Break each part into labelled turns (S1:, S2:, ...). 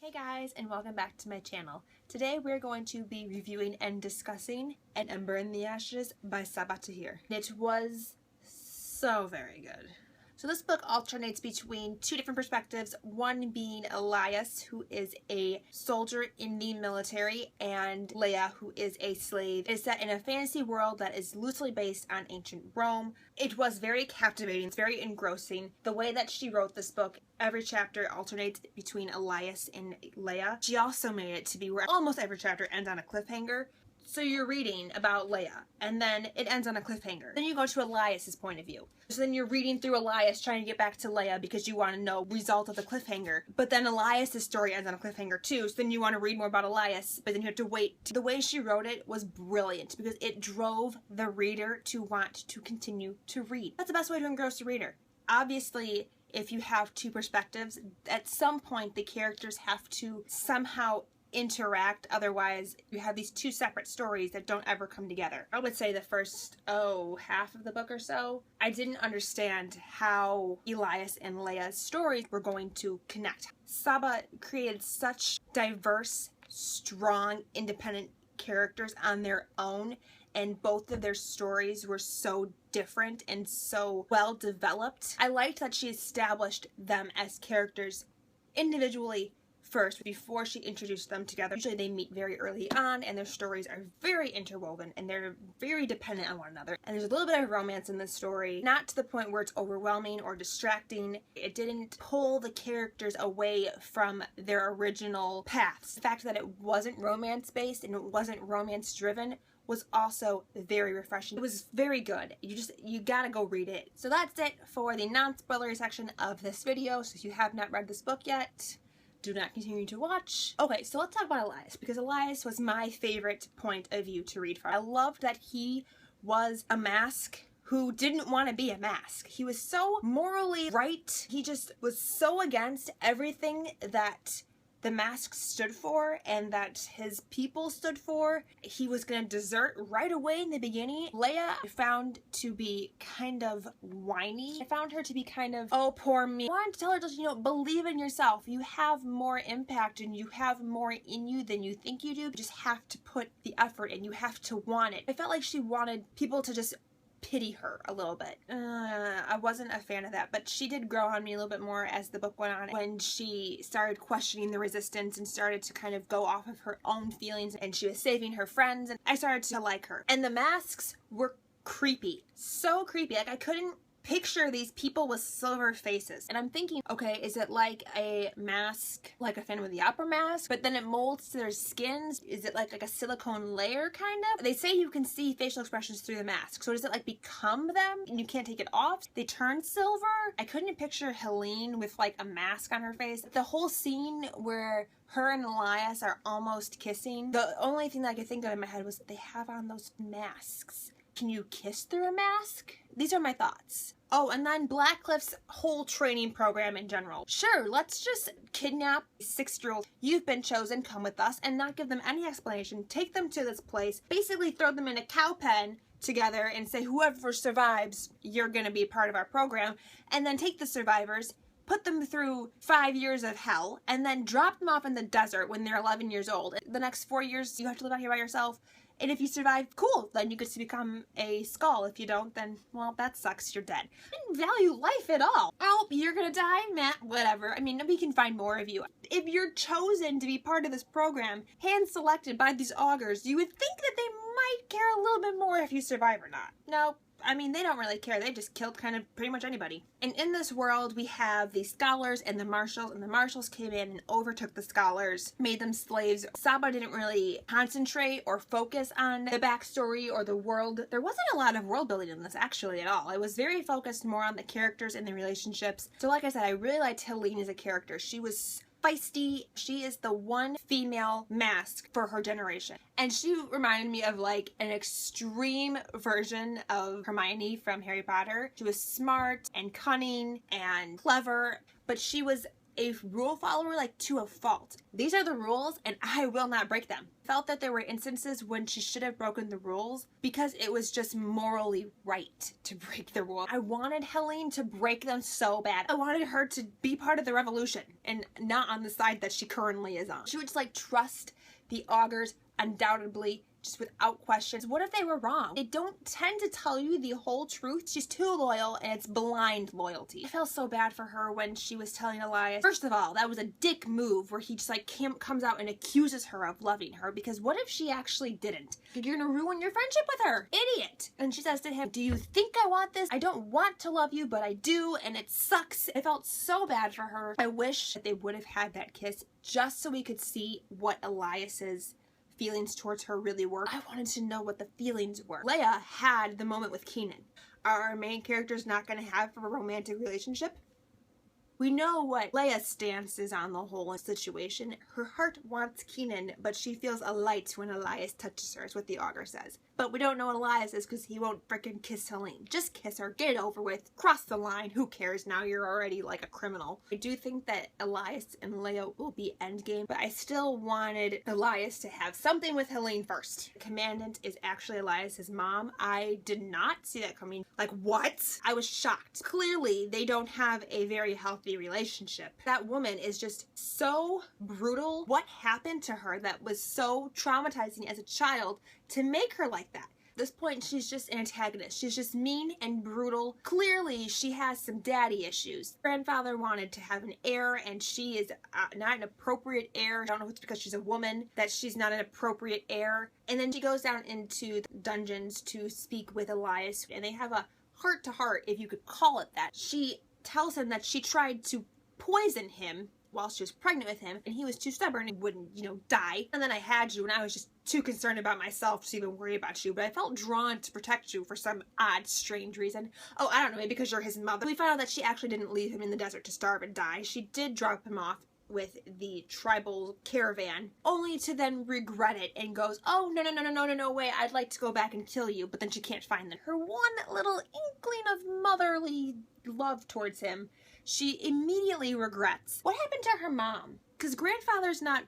S1: Hey guys, and welcome back to my channel. Today we're going to be reviewing and discussing An Ember in the Ashes by Sabaa Tahir. It was so very good. So this book alternates between two different perspectives, one being Elias, who is a soldier in the military, and Leah, who is a slave. It is set in a fantasy world that is loosely based on ancient Rome. It was very captivating, it's very engrossing. The way that she wrote this book, every chapter alternates between Elias and Leah. She also made it to be where almost every chapter ends on a cliffhanger. So you're reading about Leah, and then it ends on a cliffhanger. Then you go to Elias's point of view. So then you're reading through Elias trying to get back to Leah because you want to know the result of the cliffhanger. But then Elias's story ends on a cliffhanger too, so then you want to read more about Elias, but then you have to wait. The way she wrote it was brilliant because it drove the reader to want to continue to read. That's the best way to engross the reader. Obviously, if you have two perspectives, at some point the characters have to somehow interact, otherwise you have these two separate stories that don't ever come together. I would say the first half of the book or so, I didn't understand how Elias and Leah's stories were going to connect. Sabaa created such diverse, strong, independent characters on their own, and both of their stories were so different and so well developed. I liked that she established them as characters individually first before she introduced them together. Usually they meet very early on and their stories are very interwoven and they're very dependent on one another. And there's a little bit of romance in this story, not to the point where it's overwhelming or distracting. It didn't pull the characters away from their original paths. The fact that it wasn't romance based and it wasn't romance driven was also very refreshing. It was very good. You gotta go read it. So that's it for the non-spoilery section of this video. So if you have not read this book yet, do not continue to watch. Okay, so let's talk about Elias, because Elias was my favorite point of view to read from. I loved that he was a mask who didn't want to be a mask. He was so morally right. He just was so against everything that the mask stood for and that his people stood for. He was gonna desert right away in the beginning. Leah I found to be kind of whiny. I found her to be kind of, oh, poor me. I wanted to tell her just, believe in yourself. You have more impact and you have more in you than you think you do. You just have to put the effort in. You have to want it. I felt like she wanted people to just pity her a little bit. I wasn't a fan of that, but she did grow on me a little bit more as the book went on, when she started questioning the resistance and started to kind of go off of her own feelings, and she was saving her friends, and I started to like her. And the masks were creepy. So creepy. Like, I couldn't picture these people with silver faces. And I'm thinking, okay, is it like a mask, like a Phantom of the Opera mask, but then it molds to their skins? Is it like a silicone layer, kind of? They say you can see facial expressions through the mask. So does it like become them and you can't take it off? They turn silver? I couldn't picture Helene with like a mask on her face. The whole scene where her and Elias are almost kissing, the only thing that I could think of in my head was they have on those masks. Can you kiss through a mask? These are my thoughts. Oh, and then Blackcliff's whole training program in general. Sure, let's just kidnap a 6-year-old. You've been chosen, come with us, and not give them any explanation. Take them to this place, basically throw them in a cow pen together and say whoever survives, you're gonna be a part of our program, and then take the survivors, put them through 5 years of hell, and then drop them off in the desert when they're 11 years old. The next 4 years, you have to live out here by yourself. And if you survive, cool, then you get to become a skull. If you don't, then, well, that sucks, you're dead. I didn't value life at all. Oh, you're gonna die? Meh, whatever. I mean, we can find more of you. If you're chosen to be part of this program, hand-selected by these augurs, you would think that they might care a little bit more if you survive or not. No. I mean, they don't really care. They just killed kind of pretty much anybody. And in this world, we have the scholars and the marshals came in and overtook the scholars, made them slaves. Sabaa didn't really concentrate or focus on the backstory or the world. There wasn't a lot of world building in this actually at all. It was very focused more on the characters and the relationships. So like I said, I really liked Helene as a character. She was feisty. She is the one female mask for her generation. And she reminded me of like an extreme version of Hermione from Harry Potter. She was smart and cunning and clever, but she was a rule follower like to a fault. These are the rules and I will not break them. Felt that there were instances when she should have broken the rules because it was just morally right to break the rule. I wanted Helene to break them so bad. I wanted her to be part of the revolution and not on the side that she currently is on. She would just like trust the augurs undoubtedly, just without questions. What if they were wrong? They don't tend to tell you the whole truth. She's too loyal and it's blind loyalty. I felt so bad for her when she was telling Elias. First of all, that was a dick move where he just like comes out and accuses her of loving her, because what if she actually didn't? You're gonna ruin your friendship with her. Idiot. And she says to him, do you think I want this? I don't want to love you, but I do, and it sucks. I felt so bad for her. I wish that they would have had that kiss just so we could see what Elias's feelings towards her really were. I wanted to know what the feelings were. Leia had the moment with Keenan. Are our main characters not going to have a romantic relationship? We know what Leia's stance is on the whole situation. Her heart wants Keenan, but she feels a light when Elias touches her, is what the augur says. But we don't know what Elias is because he won't frickin' kiss Helene. Just kiss her, get it over with, cross the line, who cares, now you're already like a criminal. I do think that Elias and Leia will be endgame, but I still wanted Elias to have something with Helene first. The commandant is actually Elias's mom. I did not see that coming. Like, what? I was shocked. Clearly, they don't have a very healthy relationship. That woman is just so brutal. What happened to her that was so traumatizing as a child to make her like that? At this point, she's just an antagonist. She's just mean and brutal. Clearly, she has some daddy issues. Grandfather wanted to have an heir, and she is not an appropriate heir. I don't know if it's because she's a woman that she's not an appropriate heir. And then she goes down into the dungeons to speak with Elias, and they have a heart-to-heart, if you could call it that. She tells him that she tried to poison him while she was pregnant with him, and he was too stubborn and wouldn't, die. And then I had you, and I was just too concerned about myself to even worry about you, but I felt drawn to protect you for some odd, strange reason. Oh, I don't know, maybe because you're his mother. We found out that she actually didn't leave him in the desert to starve and die. She did drop him off with the tribal caravan, only to then regret it and goes, oh, no way, I'd like to go back and kill you, but then she can't find them. Her one little inkling of motherly love towards him, she immediately regrets. What happened to her mom? Because grandfather's not,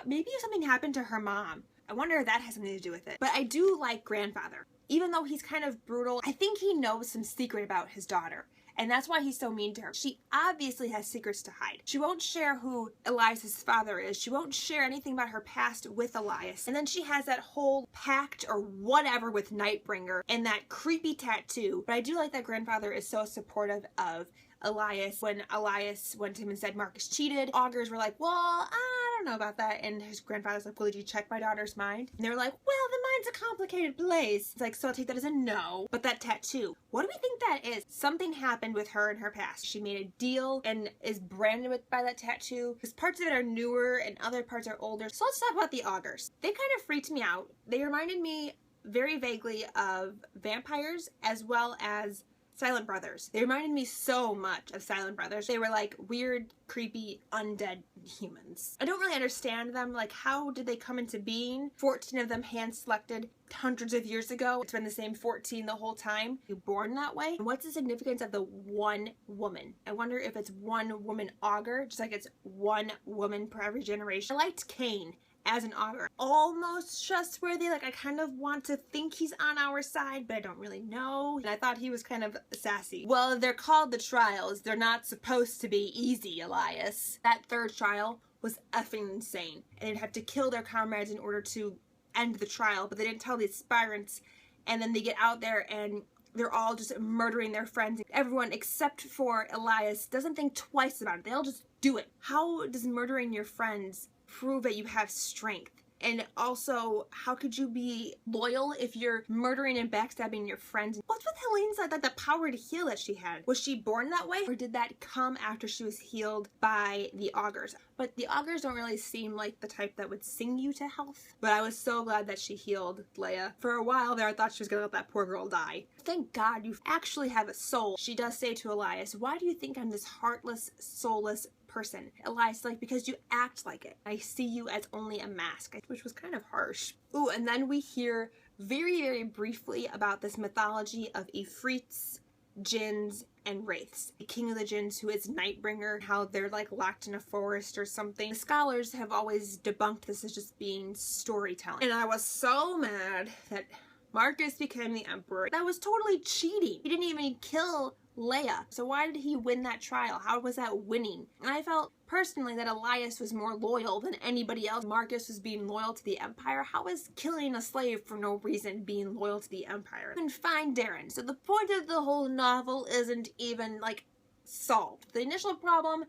S1: maybe something happened to her mom. I wonder if that has something to do with it. But I do like grandfather. Even though he's kind of brutal, I think he knows some secret about his daughter. And that's why he's so mean to her. She obviously has secrets to hide. She won't share who Elias's father is. She won't share anything about her past with Elias. And then she has that whole pact or whatever with Nightbringer and that creepy tattoo. But I do like that grandfather is so supportive of Elias. When Elias went to him and said Marcus cheated, augurs were like, well, I don't know about that. And his grandfather's like, well, did you check my daughter's mind? And they were like, well, the mind's a complicated place. It's like, so I'll take that as a no. But that tattoo, what do we think that is? Something happened with her in her past. She made a deal and is branded by that tattoo, because parts of it are newer and other parts are older. So let's talk about the augurs. They kind of freaked me out. They reminded me very vaguely of vampires as well as Silent Brothers. They reminded me so much of Silent Brothers. They were like weird, creepy, undead humans. I don't really understand them. Like, how did they come into being? 14 of them hand-selected hundreds of years ago. It's been the same 14 the whole time. You're born that way? And what's the significance of the one woman? I wonder if it's one woman augur, just like it's one woman per every generation. I liked Cain as an augur. Almost trustworthy, like I kind of want to think he's on our side, but I don't really know. And I thought he was kind of sassy. Well, they're called the trials. They're not supposed to be easy, Elias. That third trial was effing insane. And they'd have to kill their comrades in order to end the trial, but they didn't tell the aspirants. And then they get out there and they're all just murdering their friends. Everyone except for Elias doesn't think twice about it. They'll just do it. How does murdering your friends prove that you have strength? And also, how could you be loyal if you're murdering and backstabbing your friends? What's with Helene's like the power to heal that she had? Was she born that way, or did that come after she was healed by the augurs? But the augurs don't really seem like the type that would sing you to health. But I was so glad that she healed Leia. For a while there, I thought she was gonna let that poor girl die. Thank God you actually have a soul. She does say to Elias, why do you think I'm this heartless, soulless person? Elias, like, because you act like it. I see you as only a mask, which was kind of harsh. Ooh, and then we hear very, very briefly about this mythology of Ifrits, jinns and wraiths. The king of the jinns, who is Nightbringer, how they're like locked in a forest or something. The scholars have always debunked this as just being storytelling. And I was so mad that Marcus became the emperor. That was totally cheating. He didn't even kill Leia. So why did he win that trial? How was that winning? And I felt personally that Elias was more loyal than anybody else. Marcus was being loyal to the Empire. How is killing a slave for no reason being loyal to the Empire? You can find Darren. So the point of the whole novel isn't even like solved. The initial problem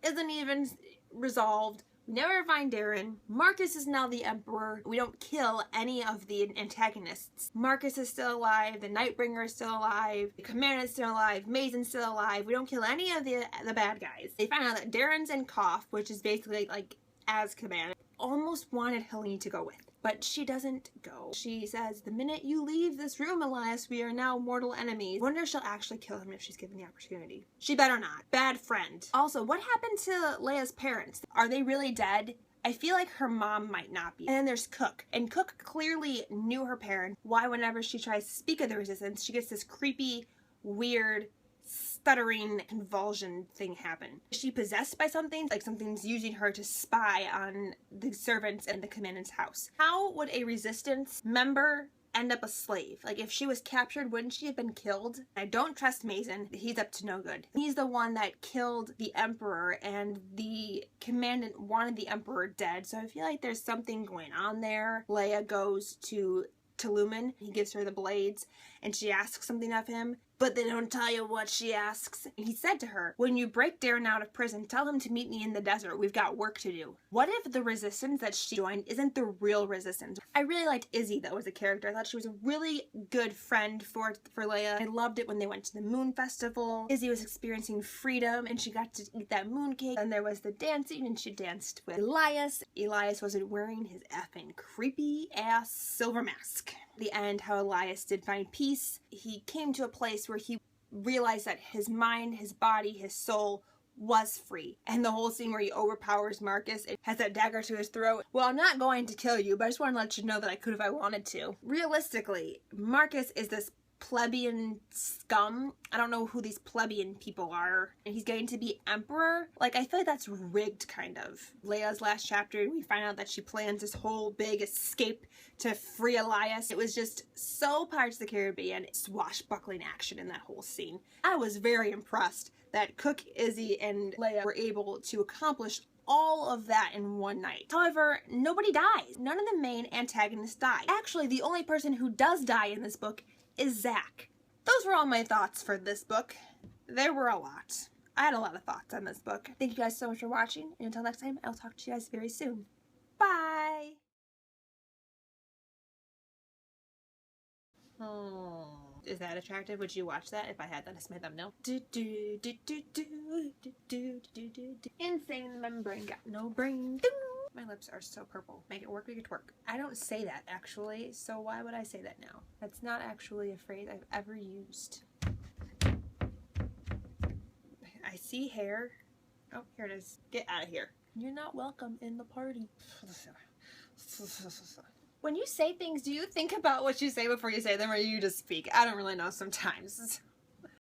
S1: isn't even resolved. We never find Darren. Marcus is now the Emperor. We don't kill any of the antagonists. Marcus is still alive. The Nightbringer is still alive. The Commandant's still alive. Mazen's still alive. We don't kill any of the bad guys. They find out that Darren's in Koff, which is basically like Azkaban. Almost wanted Helene to go with, but she doesn't go. She says, the minute you leave this room, Elias, we are now mortal enemies. Wonder if she'll actually kill him if she's given the opportunity. She better not. Bad friend. Also, what happened to Leia's parents? Are they really dead? I feel like her mom might not be. And then there's Cook. And Cook clearly knew her parents. Why whenever she tries to speak of the resistance, she gets this creepy, weird, stuttering convulsion thing happen. Is she possessed by something? Like something's using her to spy on the servants in the commandant's house. How would a resistance member end up a slave? Like if she was captured, wouldn't she have been killed? I don't trust Mazen. He's up to no good. He's the one that killed the emperor, and the commandant wanted the emperor dead, so I feel like there's something going on there. Leia goes to Lumen. He gives her the blades and she asks something of him, but they don't tell you what she asks. And he said to her, when you break Darren out of prison, tell him to meet me in the desert. We've got work to do. What if the resistance that she joined isn't the real resistance? I really liked Izzy though as a character. I thought she was a really good friend for Leia. I loved it when they went to the moon festival. Izzy was experiencing freedom and she got to eat that moon cake. And there was the dancing and she danced with Elias. Elias wasn't wearing his effing creepy ass silver mask. The end, how Elias did find peace. He came to a place where he realized that his mind, his body, his soul was free. And the whole scene where he overpowers Marcus and has that dagger to his throat. Well, I'm not going to kill you, but I just want to let you know that I could if I wanted to. Realistically, Marcus is this plebeian scum. I don't know who these plebeian people are. And he's going to be emperor. Like, I feel like that's rigged, kind of. Leia's last chapter, we find out that she plans this whole big escape to free Elias. It was just so Pirates of the Caribbean, swashbuckling action in that whole scene. I was very impressed that Cook, Izzy, and Leia were able to accomplish all of that in one night. However, nobody dies. None of the main antagonists die. Actually, the only person who does die in this book is Zach. Those were all my thoughts for this book. There were a lot. I had a lot of thoughts on this book. Thank you guys so much for watching, and until next time, I'll talk to you guys very soon. Bye! Oh, is that attractive? Would you watch that if I had that as my thumbnail? Insane membrane, got no brain. My lips are so purple. Make it work, make it twerk. I don't say that actually, so why would I say that now? That's not actually a phrase I've ever used. I see hair. Oh, here it is. Get out of here. You're not welcome in the party. When you say things, do you think about what you say before you say them, or you just speak? I don't really know sometimes.